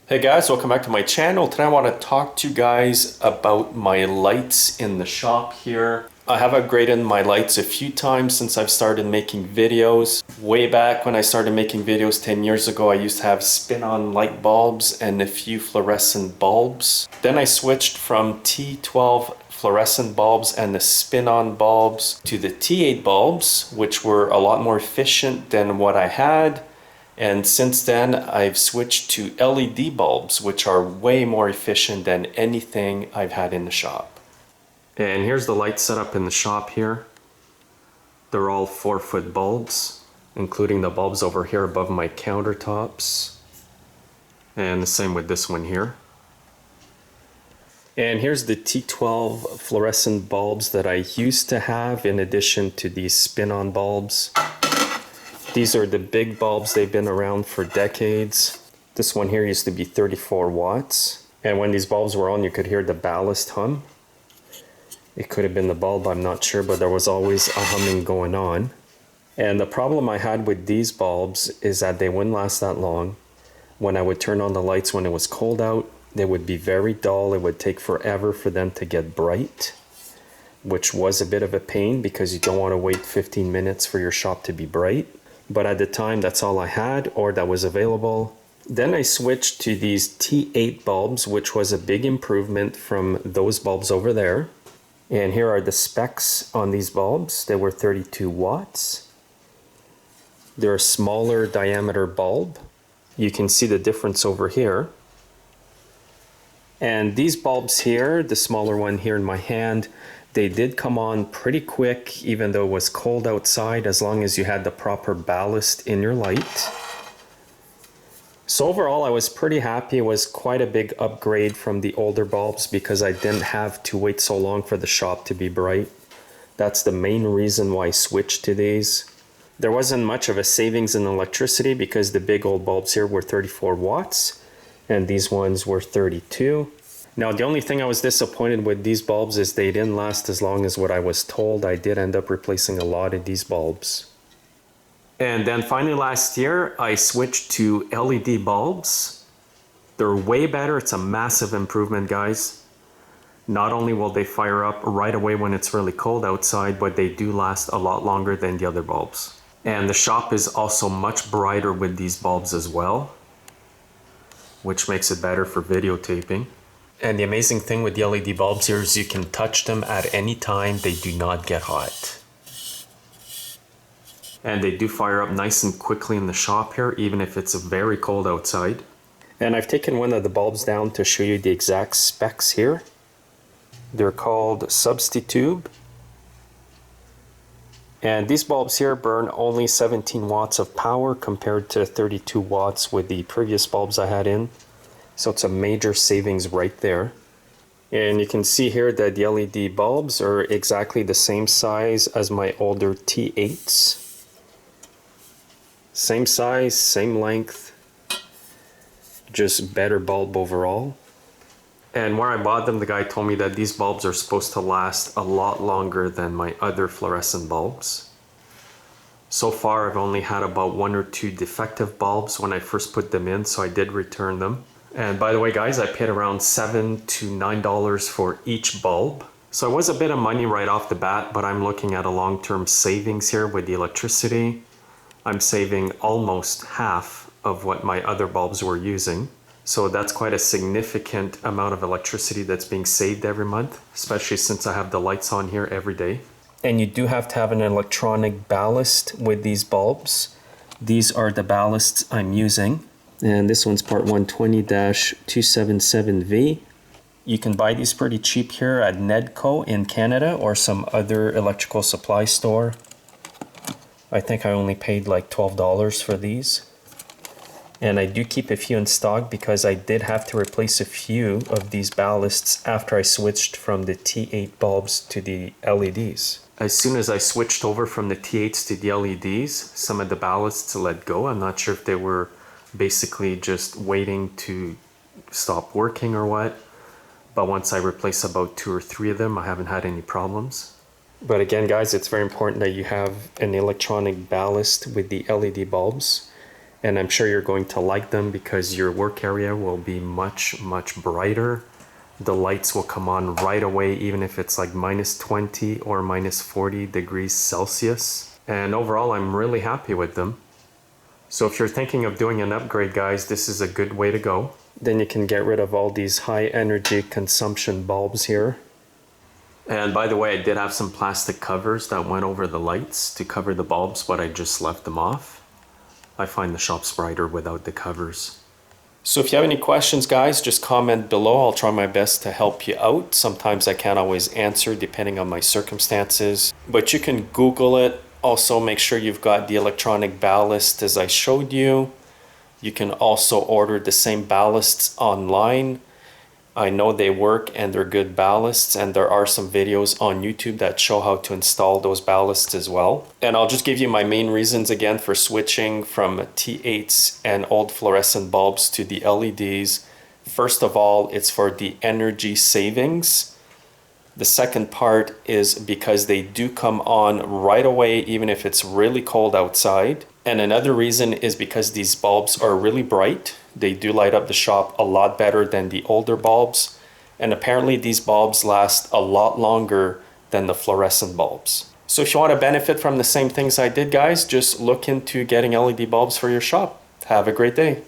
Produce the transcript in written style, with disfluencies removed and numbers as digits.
Hey guys, welcome back to my channel. Today I want to talk to you guys about my lights in the shop here. I have upgraded my lights a few times since I've started making videos. Way back when I started making videos 10 years ago, I used to have spin-on light bulbs and a few fluorescent bulbs. Then I switched from T12 fluorescent bulbs and the spin-on bulbs to the T8 bulbs, which were a lot more efficient than what I had. And since then, I've switched to LED bulbs, which are way more efficient than anything I've had in the shop. And here's the light setup in the shop here. They're all 4-foot bulbs, including the bulbs over here above my countertops. And the same with this one here. And here's the T12 fluorescent bulbs that I used to have in addition to these spin-on bulbs. These are the big bulbs. They've been around for decades. This one here used to be 34 watts. And when these bulbs were on, you could hear the ballast hum. It could have been the bulb, I'm not sure, but there was always a humming going on. And the problem I had with these bulbs is that they wouldn't last that long. When I would turn on the lights when it was cold out, they would be very dull. It would take forever for them to get bright, which was a bit of a pain because you don't want to wait 15 minutes for your shop to be bright. But at the time, that's all I had or that was available. Then I switched to these T8 bulbs, which was a big improvement from those bulbs over there. And here are the specs on these bulbs. They were 32 watts. They're a smaller diameter bulb. You can see the difference over here. And these bulbs here, the smaller one here in my hand, they did come on pretty quick, even though it was cold outside, as long as you had the proper ballast in your light. So overall, I was pretty happy. It was quite a big upgrade from the older bulbs because I didn't have to wait so long for the shop to be bright. That's the main reason why I switched to these. There wasn't much of a savings in electricity because the big old bulbs here were 34 watts and these ones were 32. Now, the only thing I was disappointed with these bulbs is they didn't last as long as what I was told. I did end up replacing a lot of these bulbs. And then finally last year, I switched to LED bulbs. They're way better. It's a massive improvement, guys. Not only will they fire up right away when it's really cold outside, but they do last a lot longer than the other bulbs. And the shop is also much brighter with these bulbs as well, which makes it better for videotaping. And the amazing thing with the LED bulbs here is you can touch them at any time. They do not get hot. And they do fire up nice and quickly in the shop here, even if it's very cold outside. And I've taken one of the bulbs down to show you the exact specs here. They're called Substitube. And these bulbs here burn only 17 watts of power compared to 32 watts with the previous bulbs I had in. So it's a major savings right there. And you can see here that the LED bulbs are exactly the same size as my older T8s. Same size, same length, just better bulb overall. And where I bought them, the guy told me that these bulbs are supposed to last a lot longer than my other fluorescent bulbs. So far, I've only had about 1 or 2 defective bulbs when I first put them in, so I did return them. And by the way, guys, I paid around $7 to $9 for each bulb. So it was a bit of money right off the bat, but I'm looking at a long-term savings here with the electricity. I'm saving almost half of what my other bulbs were using. So that's quite a significant amount of electricity that's being saved every month, especially since I have the lights on here every day. And you do have to have an electronic ballast with these bulbs. These are the ballasts I'm using. And this one's part 120-277V. You can buy these pretty cheap here at Nedco in Canada or some other electrical supply store. I think I only paid like $12 for these. And I do keep a few in stock because I did have to replace a few of these ballasts after I switched from the T8 bulbs to the LEDs. As soon as I switched over from the T8s to the LEDs, some of the ballasts let go. I'm not sure if they were basically just waiting to stop working or what, but once I replace about 2 or 3 of them, I haven't had any problems. But again, guys, it's very important that you have an electronic ballast with the LED bulbs. And I'm sure you're going to like them because your work area will be much, much brighter. The lights will come on right away, even if it's like -20 or -40 degrees Celsius. And overall, I'm really happy with them. So if you're thinking of doing an upgrade, guys, this is a good way to go. Then you can get rid of all these high energy consumption bulbs here. And by the way, I did have some plastic covers that went over the lights to cover the bulbs, but I just left them off. I find the shops brighter without the covers. So if you have any questions, guys, just comment below. I'll try my best to help you out. Sometimes I can't always answer depending on my circumstances, but you can Google it. Also, make sure you've got the electronic ballast as I showed you. You can also order the same ballasts online. I know they work and they're good ballasts, and there are some videos on YouTube that show how to install those ballasts as well. And I'll just give you my main reasons again for switching from T8s and old fluorescent bulbs to the LEDs. First of all, it's for the energy savings. The second part is because they do come on right away even if it's really cold outside. And another reason is because these bulbs are really bright. They do light up the shop a lot better than the older bulbs. And apparently these bulbs last a lot longer than the fluorescent bulbs. So if you want to benefit from the same things I did, guys, just look into getting LED bulbs for your shop. Have a great day.